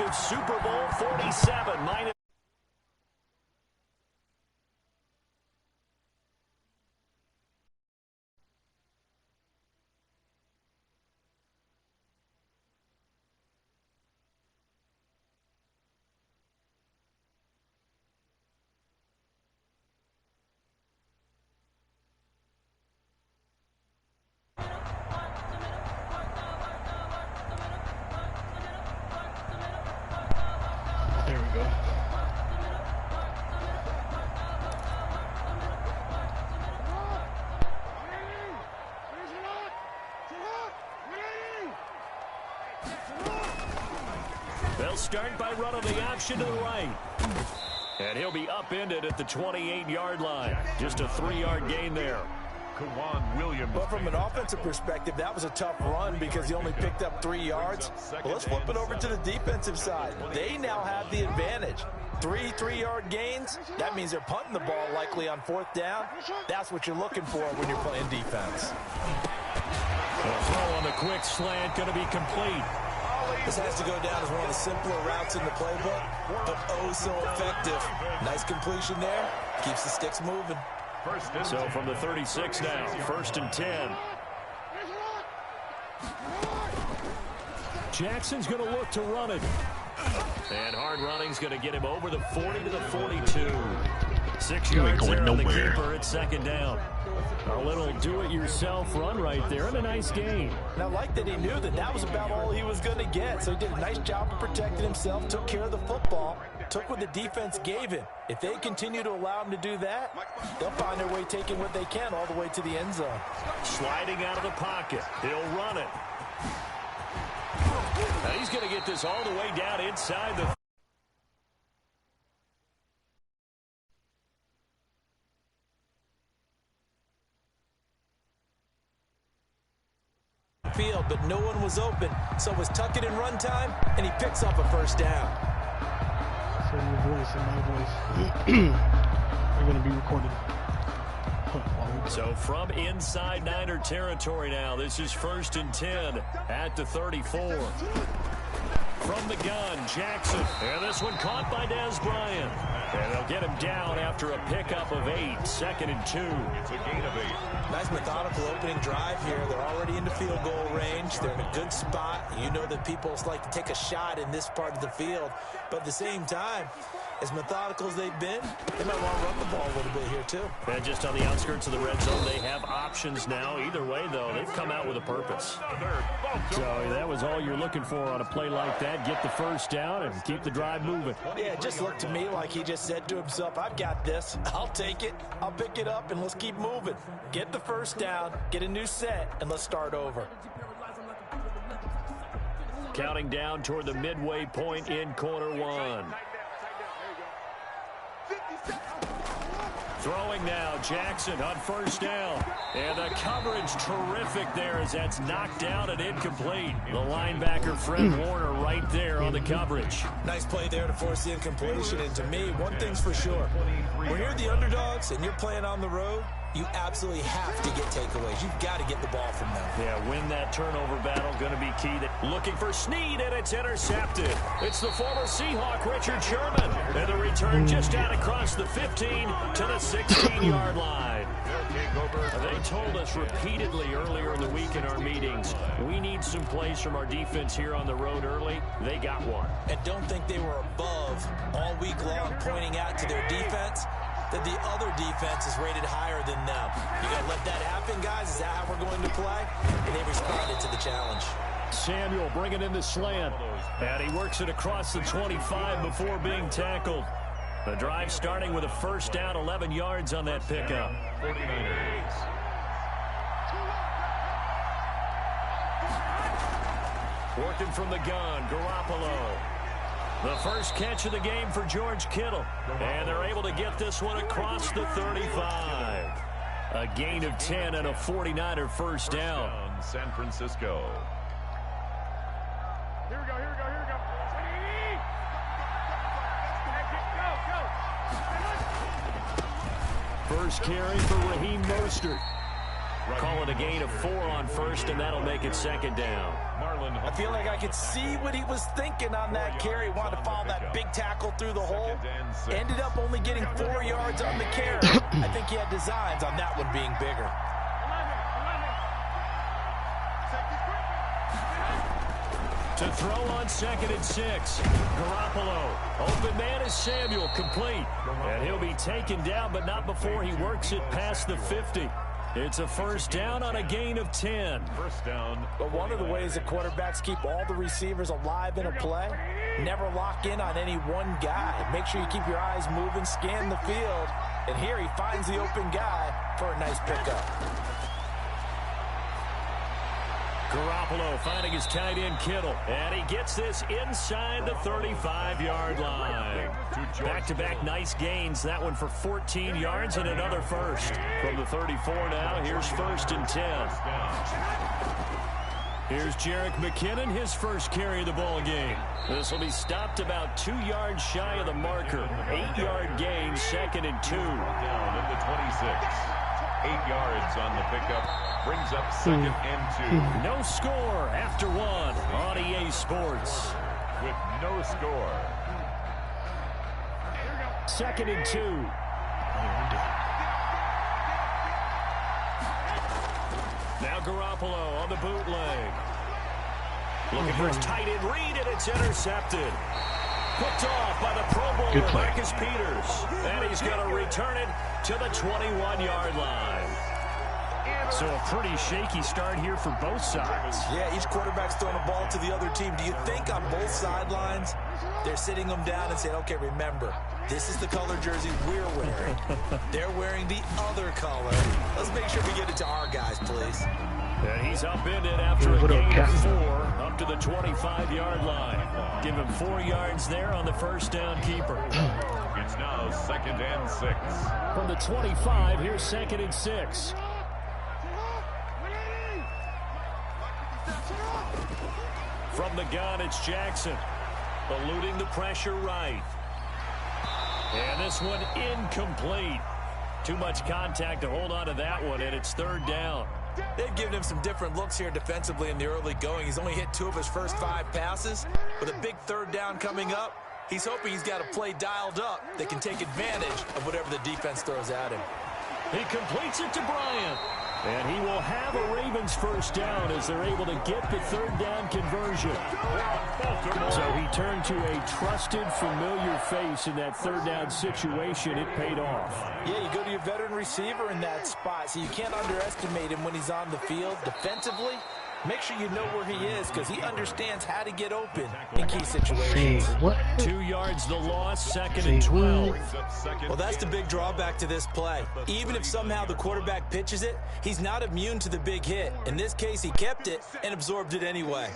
rematch of Super Bowl 47. There we go. They'll start by running the option to the right. And he'll be upended at the 28-yard line. Just a 3-yard gain there. K'Waun Williams. But from an offensive perspective, that was a tough run because he only picked up 3 yards. Well, let's flip it over to the defensive side. They now have the advantage. 3-3-yard gains, that means they're punting the ball likely on 4th down. That's what you're looking for when you're playing defense. The throw on the quick slant going to be complete. This has to go down as one of the simpler routes in the playbook, but oh so effective. Nice completion there. Keeps the sticks moving. So from the 36 now, 1st and 10. Jackson's going to look to run it. And hard running's going to get him over the 40 to the 42. 6 yards there on the keeper at 2nd down. A little do-it-yourself run right there and a nice gain. And I like that he knew that that was about all he was going to get. So he did a nice job of protecting himself, took care of the football, took what the defense gave him. If they continue to allow him to do that, they'll find their way taking what they can all the way to the end zone. Sliding out of the pocket. He'll run it. And he's going to get this all the way down inside the field, but no one was open, so it was tuck it in run time, and he picks up a 1st down. So your voice and my voice are going to be recorded. So from inside Niner territory now, this is 1st and 10 at the 34. From the gun, Jackson. And this one caught by Dez Bryant. And they'll get him down after a pickup of 8. 2nd and 2. It's a gain of 8. Nice methodical opening drive here. They're already into field goal range. They're in a good spot. You know that people like to take a shot in this part of the field. But at the same time, as methodical as they've been, they might want to run the ball a little bit here too. And just on the outskirts of the red zone, they have options now. Either way, though, they've come out with a purpose. So that was all you're looking for on a play like that. Get the 1st down and keep the drive moving. Yeah, it just looked to me like he just said to himself, I've got this. I'll take it. I'll pick it up, and let's keep moving. Get the 1st down, get a new set, and let's start over. Counting down toward the midway point in quarter 1. Throwing now, Jackson on 1st down. And the coverage terrific there as that's knocked down and incomplete. The linebacker, Fred Warner, right there on the coverage. Nice play there to force the incompletion. And to me, one thing's for sure. When you're the underdogs and you're playing on the road, you absolutely have to get takeaways. You've got to get the ball from them. Yeah, win that turnover battle, going to be key. Looking for Snead, and it's intercepted. It's the former Seahawk, Richard Sherman. And the return just out across the 15 to the 16-yard line. They told us repeatedly earlier in the week in our meetings, we need some plays from our defense here on the road early. They got one. And don't think they were above all week long pointing out to their defense that the other defense is rated higher than them. You got to let that happen, guys. Is that how we're going to play? And they responded to the challenge. Samuel bringing in the slant. And he works it across the 25 before being tackled. The drive starting with a 1st down, 11 yards on that pickup. 49ers. Working from the gun, Garoppolo. The first catch of the game for George Kittle. And they're able to get this one across the 35. A gain of 10 and a 49er 1st down. San Francisco. Here we go, here we go, here we go. First carry for Raheem Mostert. Call it a gain of 4 on 1st, and that'll make it 2nd down. I feel like I could see what he was thinking on that carry. He wanted to follow that big tackle through the hole. Ended up only getting 4 yards on the carry. I think he had designs on that one being bigger. To throw on 2nd and 6. Garoppolo. Open man is Samuel, complete. And he'll be taken down, but not before he works it past the 50. It's a first down on a gain of 10. First down. But one of the ways that quarterbacks keep all the receivers alive in a play, never lock in on any one guy. Make sure you keep your eyes moving, scan the field. And here he finds the open guy for a nice pickup. Garoppolo finding his tight end Kittle. And he gets this inside the 35-yard line. Back-to-back nice gains. That one for 14 yards and another first. From the 34 now, here's 1st and 10. Here's Jerick McKinnon, his first carry of the ball game. This will be stopped about 2 yards shy of the marker. 8-yard gain, 2nd and 2. Down at the 26. 8 yards on the pickup. Brings up 2nd and 2. No score after 1 on EA Sports. With no score. 2nd and 2. Now Garoppolo on the bootleg. Looking for his tight end read, and it's intercepted. Picked off by the Pro Bowler, Marcus Peters. And he's going to return it to the 21-yard line. So a pretty shaky start here for both sides. Yeah, each quarterback's throwing a ball to the other team. Do you think on both sidelines they're sitting them down and saying, okay, remember, this is the color jersey we're wearing. They're wearing the other color. Let's make sure we get it to our guys, please. And he's upended after a gain of 4 up to the 25-yard line. Give him 4 yards there on the first down keeper. It's now 2nd and 6. From the 25, here's 2nd and 6. From the gun, it's Jackson. Eluding the pressure right. And this one incomplete. Too much contact to hold on to that one, and it's 3rd down. They've given him some different looks here defensively in the early going. He's only hit 2 of his first 5 passes. With a big 3rd down coming up, he's hoping he's got a play dialed up that can take advantage of whatever the defense throws at him. He completes it to Bryant. And he will have a Ravens first down as they're able to get the 3rd down conversion. So he turned to a trusted, familiar face in that 3rd down situation. It paid off. Yeah, you go to your veteran receiver in that spot, so you can't underestimate him when he's on the field. Defensively, make sure you know where he is because he understands how to get open in key situations. 2 yards the loss, 2nd and 12. Well, that's the big drawback to this play. Even if somehow the quarterback pitches it, he's not immune to the big hit. In this case, he kept it and absorbed it anyway.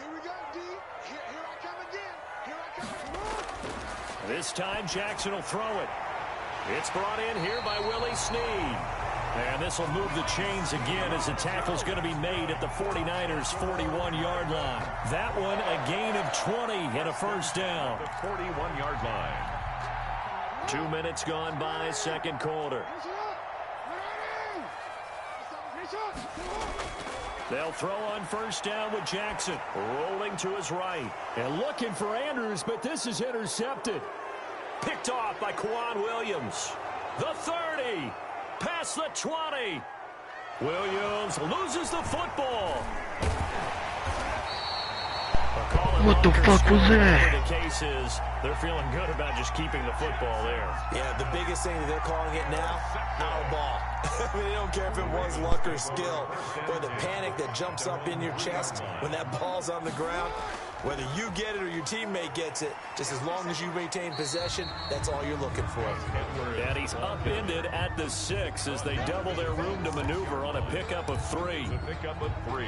This time, Jackson will throw it. It's brought in here by Willie Snead. And this will move the chains again as the tackle's going to be made at the 49ers' 41-yard line. That one, a gain of 20 and a first down. The 41-yard line. 2 minutes gone by, 2nd quarter. They'll throw on first down with Jackson. Rolling to his right. And looking for Andrews, but this is intercepted. Picked off by Quan Williams. The 30. Past the 20. Williams loses the football. What the fuck was that? The case is they're feeling good about just keeping the football there. Yeah, the biggest thing that they're calling it now, our ball. I mean, they don't care if it was luck or skill. But the panic that jumps up in your chest when that ball's on the ground, whether you get it or your teammate gets it, just as long as you maintain possession, that's all you're looking for. And he's upended at the 6 as they double their room to maneuver on a pickup of 3. Pickup of 3.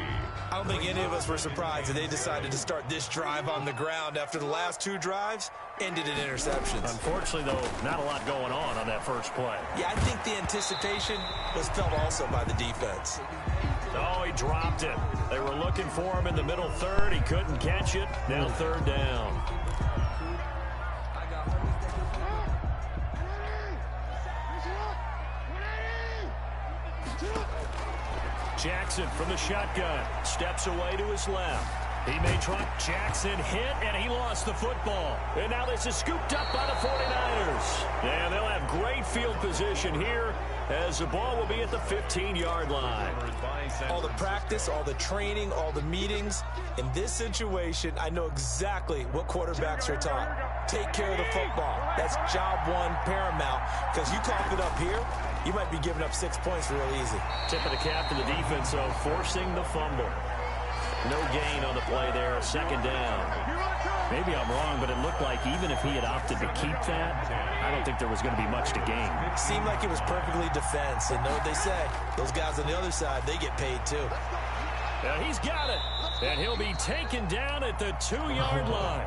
I don't think any of us were surprised that they decided to start this drive on the ground after the last 2 drives ended in interceptions. Unfortunately, though, not a lot going on that first play. Yeah, I think the anticipation was felt also by the defense. Oh, he dropped it. They were looking for him in the middle 3rd. He couldn't catch it. Now 3rd down. Jackson from the shotgun. Steps away to his left. He may try. Jackson hit, and he lost the football. And now this is scooped up by the 49ers. And they'll have great field position here as the ball will be at the 15-yard line. All the practice, all the training, all the meetings. In this situation, I know exactly what quarterbacks are taught. Take care of the football. That's job one paramount. Because you cough it up here, you might be giving up 6 points real easy. Tip of the cap to the defense, so forcing the fumble. No gain on the play there, second down. Maybe I'm wrong, but it looked like even if he had opted to keep that, I don't think there was going to be much to gain. Seemed like it was perfectly defense. And know what they say, those guys on the other side, they get paid too. He's got it. And he'll be taken down at the 2-yard line.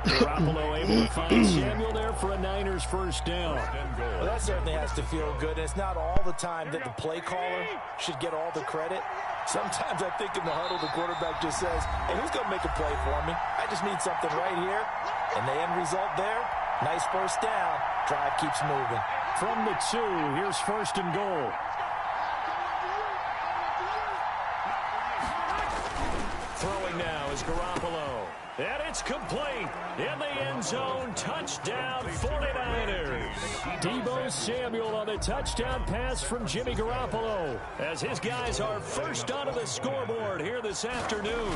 Garoppolo able to find Samuel there for a Niners first down. Well, that certainly has to feel good. And it's not all the time that the play caller should get all the credit. Sometimes I think in the huddle, the quarterback just says, hey, who's going to make a play for me? I just need something right here. And the end result there, nice first down. Drive keeps moving. From the 2, here's first and goal. Throwing now is Garoppolo. And it's complete. In the end zone, touchdown 49ers. Deebo Samuel on the touchdown pass from Jimmy Garoppolo. As his guys are first onto the scoreboard here this afternoon.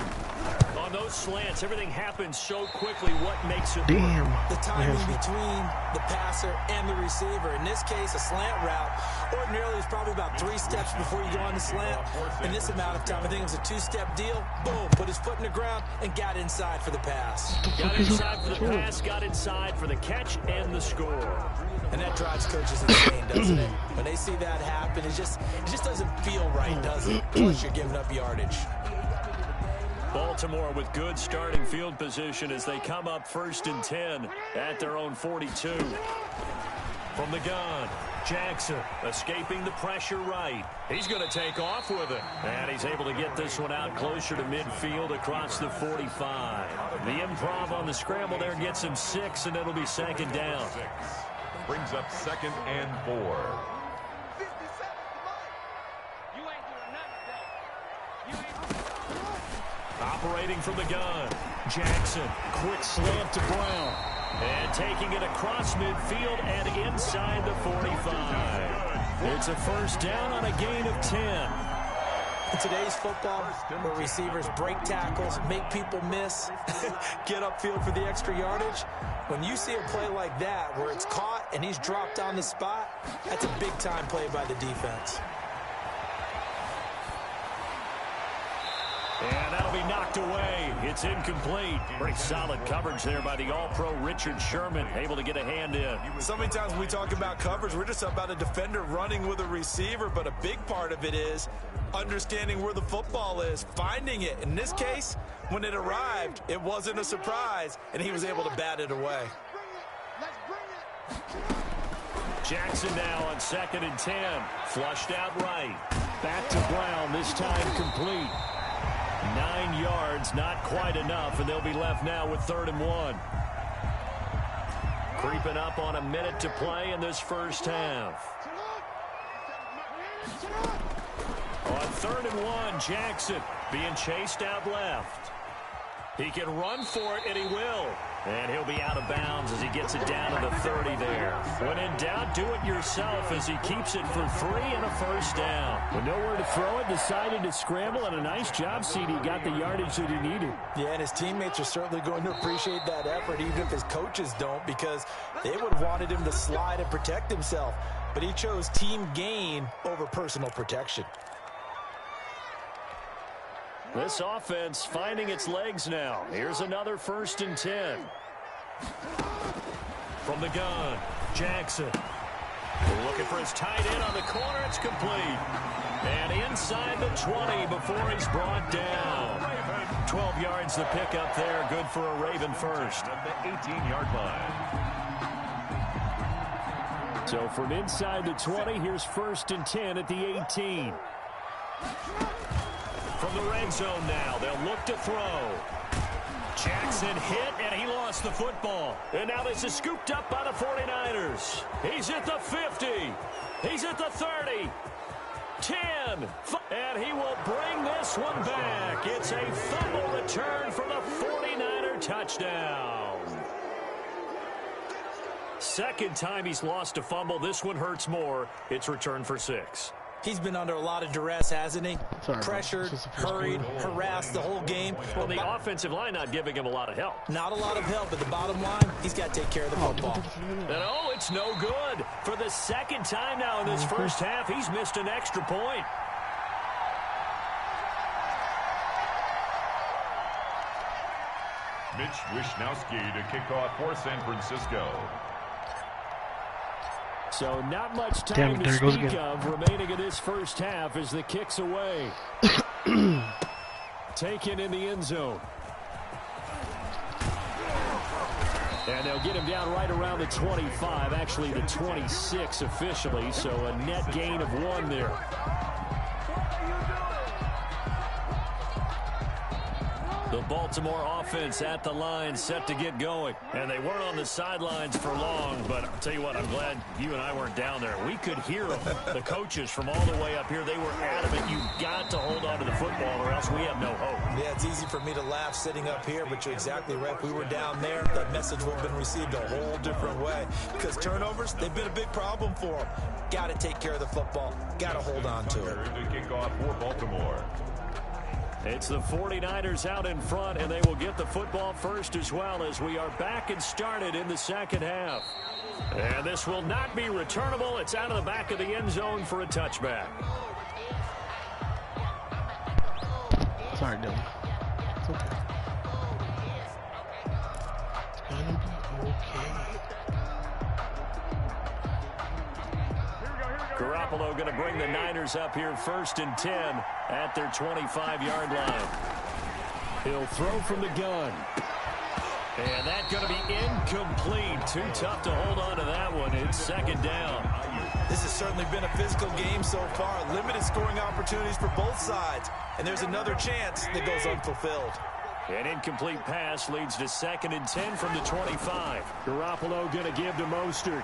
On those slants, everything happens so quickly. What makes it Damn. The timing between the passer and the receiver. In this case, a slant route. Ordinarily, it's probably about 3 steps before you go on the slant. In this amount of time, I think it was a 2-step deal. Boom, put his foot in the ground and got inside for the pass. Got inside for the pass, got inside for the catch and the score. And that drives coaches insane, doesn't it? When they see that happen, it just doesn't feel right, does it? Plus, you're giving up yardage. Baltimore with good starting field position as they come up 1st and 10 at their own 42. From the gun, Jackson escaping the pressure right. He's going to take off with it. And he's able to get this one out closer to midfield across the 45. The improv on the scramble there gets him 6, and it'll be second down. Brings up 2nd and 4. Operating from the gun, Jackson, quick slant to Brown. And taking it across midfield and inside the 45. It's a first down on a gain of 10. In today's football, where receivers break tackles, make people miss, get upfield for the extra yardage, when you see a play like that where it's caught and he's dropped on the spot, that's a big-time play by the defense. And that'll be knocked away. It's incomplete. Pretty solid coverage there by the All-Pro Richard Sherman, able to get a hand in. So many times when we talk about coverage, we're just about a defender running with a receiver, but a big part of it is understanding where the football is, finding it. In this case, when it arrived, it wasn't a surprise, and he was able to bat it away. Jackson now on 2nd and 10. Flushed out right. Back to Brown, this time complete. 9 yards, not quite enough, and they'll be left now with 3rd and 1. Creeping up on a minute to play in this first half. On 3rd and 1, Jackson being chased out left. He can run for it, and he will. And he'll be out of bounds as he gets it down to the 30 there. When in doubt, do it yourself as he keeps it for 3 and a first down. With nowhere to throw it, decided to scramble, and a nice job, CD. Got the yardage that he needed. Yeah, and his teammates are certainly going to appreciate that effort, even if his coaches don't, because they would have wanted him to slide and protect himself. But he chose team gain over personal protection. This offense finding its legs now. Here's another 1st and 10. From the gun, Jackson. Looking for his tight end on the corner. It's complete. And inside the 20 before he's brought down. 12 yards the pickup there. Good for a Raven first. At the 18-yard line. So from inside the 20, here's 1st and 10 at the 18. From the red zone now, they'll look to throw. Jackson hit, and he lost the football. And now this is scooped up by the 49ers. He's at the 50. He's at the 30. 10. And he will bring this one back. It's a fumble return for the 49er touchdown. Second time he's lost a fumble. This one hurts more. It's returned for 6. He's been under a lot of duress, hasn't he? Sorry, pressured, hurried, harassed the whole game. Well, the offensive line not giving him a lot of help. Not a lot of help, but the bottom line, he's got to take care of the football. And it's no good. For the second time now in this first half, he's missed an extra point. Mitch Wishnowsky to kick off for San Francisco. So not much time to speak of remaining in this first half as the kick's away. Taken in the end zone. And they'll get him down right around the 25, actually the 26 officially, so a net gain of 1 there. The Baltimore offense at the line, set to get going. And they weren't on the sidelines for long, but I'll tell you what, I'm glad you and I weren't down there. We could hear them. The coaches from all the way up here, they were adamant. You've got to hold on to the football or else we have no hope. Yeah, it's easy for me to laugh sitting up here, but you're exactly right. If we were down there, that message would have been received a whole different way. Because turnovers, they've been a big problem for them. Got to take care of the football. Got to hold on to it. To kick off for Baltimore. It's the 49ers out in front, and they will get the football first as well as we are back and started in the second half. And this will not be returnable. It's out of the back of the end zone for a touchback. Sorry, Dylan. It's okay. It's gonna be okay. Garoppolo going to bring the Niners up here 1st and 10 at their 25-yard line. He'll throw from the gun. And that's going to be incomplete. Too tough to hold on to that one. It's 2nd down. This has certainly been a physical game so far. Limited scoring opportunities for both sides. And there's another chance that goes unfulfilled. An incomplete pass leads to 2nd and 10 from the 25. Garoppolo going to give to Mostert.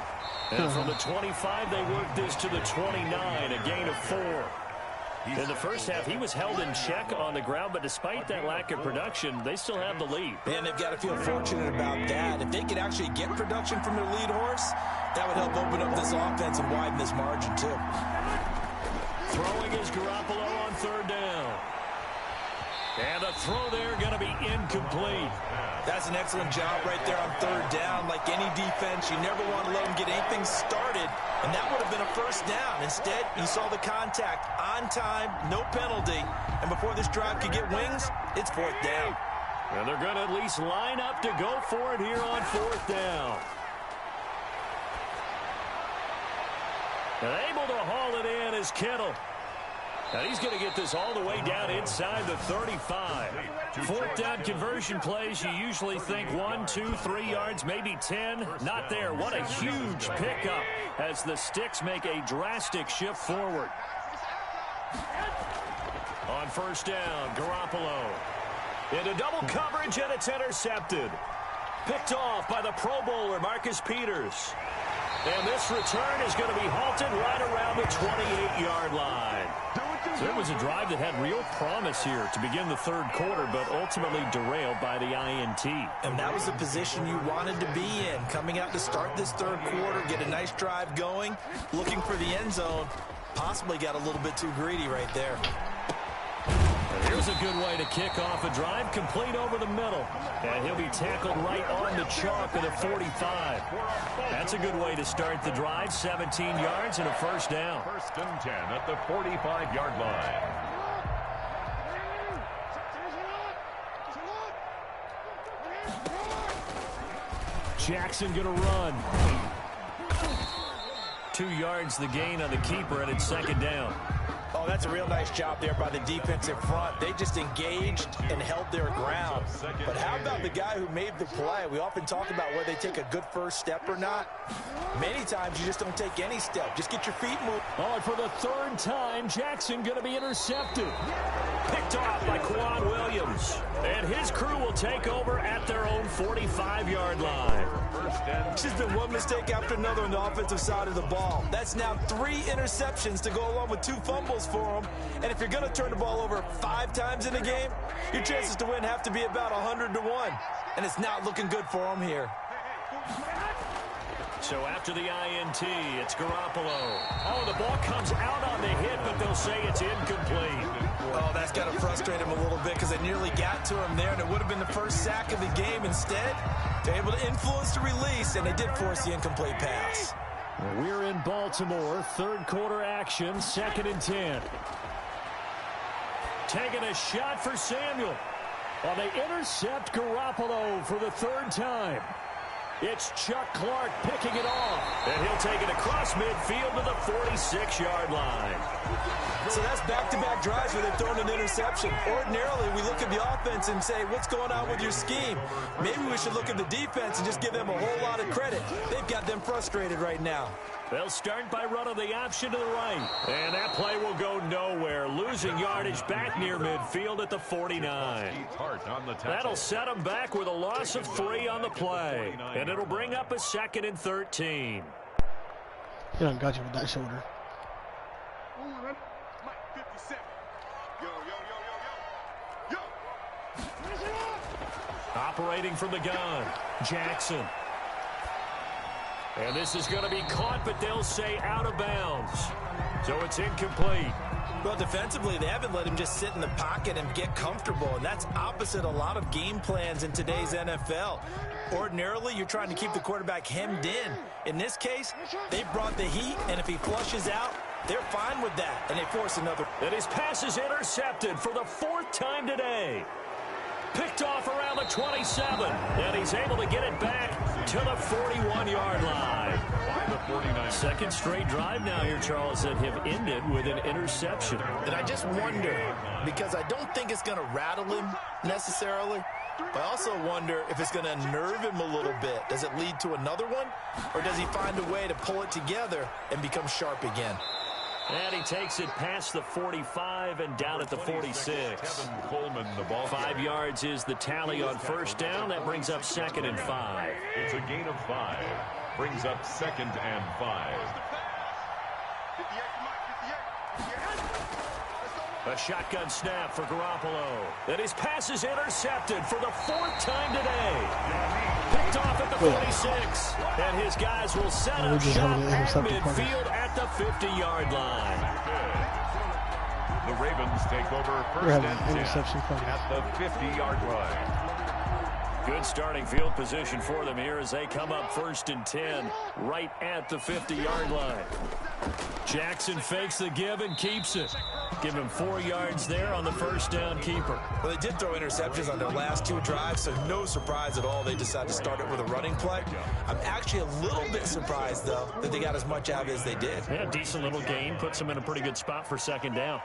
And from the 25, they work this to the 29, a gain of 4. In the first half, he was held in check on the ground, but despite that lack of production, they still have the lead. And they've got to feel fortunate about that. If they could actually get production from their lead horse, that would help open up this offense and widen this margin, too. Throwing is Garoppolo on 3rd down. And the throw there going to be incomplete. That's an excellent job right there on 3rd down. Like any defense, you never want to let them get anything started, and that would have been a 1st down. Instead, you saw the contact on time, no penalty, and before this drive could get wings, it's 4th down. And they're going to at least line up to go for it here on 4th down. And able to haul it in is Kittle. And he's going to get this all the way down inside the 35. 4th down conversion plays, you usually think 1, 2, 3 yards, maybe 10. Not there. What a huge pickup as the Sticks make a drastic shift forward. On 1st down, Garoppolo. Into double coverage, and it's intercepted. Picked off by the Pro Bowler, Marcus Peters. And this return is going to be halted right around the 28-yard line. So it was a drive that had real promise here to begin the 3rd quarter, but ultimately derailed by the INT. And that was the position you wanted to be in. Coming out to start this 3rd quarter, get a nice drive going, looking for the end zone. Possibly got a little bit too greedy right there. And here's a good way to kick off a drive, complete over the middle. And he'll be tackled right on the chalk of the 45. That's a good way to start the drive, 17 yards and a 1st down. 1st and 10 at the 45-yard line. Jackson going to run. 2 yards the gain on the keeper, and it's 2nd down. Oh, that's a real nice job there by the defensive front. They just engaged and held their ground. But how about the guy who made the play? We often talk about whether they take a good first step or not. Many times you just don't take any step. Just get your feet moved. Oh, and for the 3rd time, Jackson going to be intercepted. Picked off by Quan Williams. And his crew will take over at their own 45-yard line. 1st extends. It's just been one mistake after another on the offensive side of the ball. That's now 3 interceptions to go along with 2 fumbles for him. And if you're going to turn the ball over 5 times in a game, your chances to win have to be about 100 to 1. And it's not looking good for him here. So after the INT, it's Garoppolo. Oh, the ball comes out on the hit, but they'll say it's incomplete. Oh, that's got to frustrate him a little bit because they nearly got to him there, and it would have been the first sack of the game. Instead, they're able to influence the release, and they did force the incomplete pass. We're in Baltimore, third quarter action, 2nd and 10. Taking a shot for Samuel. Well, they intercept Garoppolo for the 3rd time. It's Chuck Clark picking it off. And he'll take it across midfield to the 46-yard line. So that's back-to-back drives where they've thrown an interception. Ordinarily, we look at the offense and say, what's going on with your scheme? Maybe we should look at the defense and just give them a whole lot of credit. They've got them frustrated right now. They'll start by running the option to the right. And that play will go nowhere. Losing yardage back near midfield at the 49. That'll set them back with a loss of 3 on the play. And it'll bring up a 2nd and 13. He done got you with that shoulder. Operating from the gun, Jackson. And this is going to be caught, but they'll say out of bounds. So it's incomplete. Well, defensively, they haven't let him just sit in the pocket and get comfortable, and that's opposite a lot of game plans in today's NFL. Ordinarily, you're trying to keep the quarterback hemmed in. In this case, they brought the heat, and if he flushes out, they're fine with that, and they force another. And his pass is intercepted for the 4th time today. Picked off around the 27, and he's able to get it back to the 41-yard line. Second straight drive now here, Charles, that have ended with an interception. And I just wonder, because I don't think it's going to rattle him necessarily, but I also wonder if it's going to unnerve him a little bit. Does it lead to another one, or does he find a way to pull it together and become sharp again? And he takes it past the 45 and down at the 46. Kevin Coleman, the ball. 5 yards is the tally on first down. That brings up 2nd and 5. It's a gain of 5. Brings up 2nd and 5. A shotgun snap for Garoppolo. And his pass is intercepted for the 4th time today. Picked off at the 46. And his guys will set up shop at midfield at the 50-yard line. The Ravens take over first and 10 at the 50-yard line. Good starting field position for them here as they come up 1st and 10 right at the 50-yard line. Jackson fakes the give and keeps it. Give him 4 yards there on the first down keeper. Well, they did throw interceptions on their last 2 drives, so no surprise at all they decided to start it with a running play. I'm actually a little bit surprised, though, that they got as much out of it as they did. Yeah, decent little gain. Puts them in a pretty good spot for 2nd down.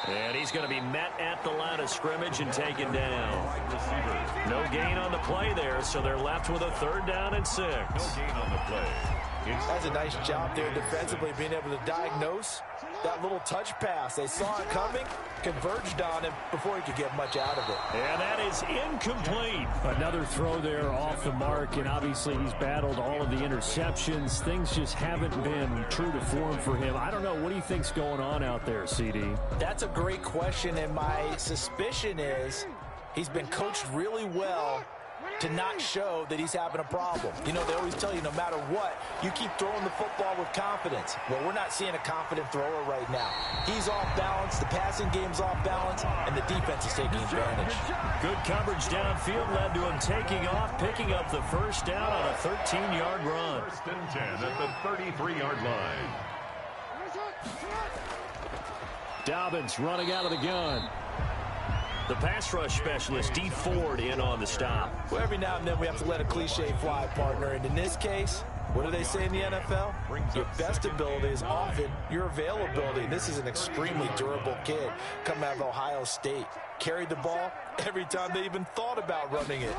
And he's going to be met at the line of scrimmage and taken down. No gain on the play there, so they're left with a 3rd down and 6. No gain on the play. That's a nice job there defensively, being able to diagnose that little touch pass. They saw it coming, converged on him before he could get much out of it. And that is incomplete. Another throw there off the mark, and obviously he's battled all of the interceptions. Things just haven't been true to form for him. I don't know. What do you think's going on out there, CD? That's a great question, and my suspicion is he's been coached really well to not show that he's having a problem. You know, they always tell you no matter what, you keep throwing the football with confidence. Well, we're not seeing a confident thrower right now. He's off balance, the passing game's off balance, and the defense is taking advantage. Good coverage downfield led to him taking off, picking up the first down on a 13-yard run. 1st and 10 at the 33-yard line. Dobbins running out of the gun. The pass rush specialist, Dee Ford, in on the stop. Well, every now and then we have to let a cliche fly, partner. And in this case, what do they say in the NFL? Your best ability is often your availability. This is an extremely durable kid coming out of Ohio State. Carried the ball every time they even thought about running it.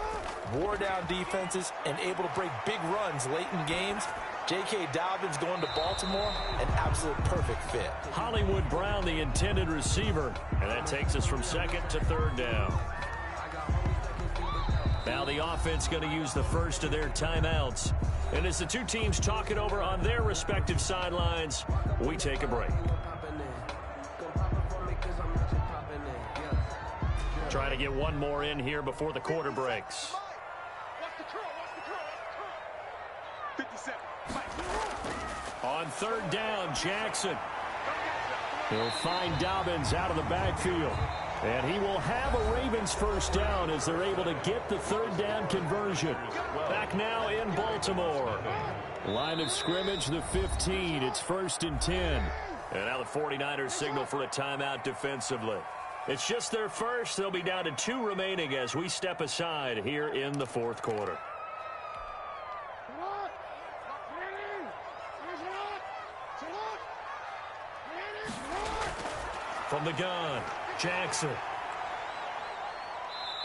Wore down defenses and able to break big runs late in games. J.K. Dobbins going to Baltimore, an absolute perfect fit. Hollywood Brown, the intended receiver. And that takes us from second to third down. Now the offense going to use the first of their timeouts. And as the two teams talk it over on their respective sidelines, we take a break. Try to get one more in here before the quarter breaks. On third down, Jackson. He'll find Dobbins out of the backfield. And he will have a Ravens first down as they're able to get the third down conversion. Back now in Baltimore. Line of scrimmage, the 15. It's 1st and 10. And now the 49ers signal for a timeout defensively. It's just their first. They'll be down to 2 remaining as we step aside here in the fourth quarter. From the gun, Jackson.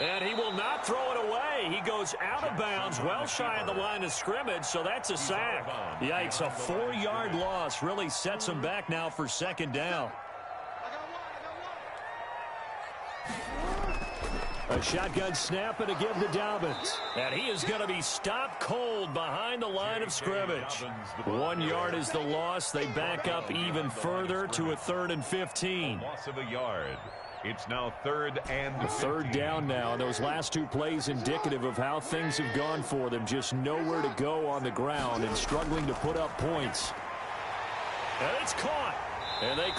And he will not throw it away. He goes out of bounds, well shy of the line of scrimmage, so that's a sack. Yikes, a 4-yard loss really sets him back now for second down. A shotgun snap and a give to Dobbins. And he is going to be stopped cold behind the line of scrimmage. 1 yard is the loss. They back up even further to a 3rd and 15. Loss of a yard. It's now 3rd and 15. Third down now. Those last 2 plays indicative of how things have gone for them. Just nowhere to go on the ground and struggling to put up points. And it's caught. And they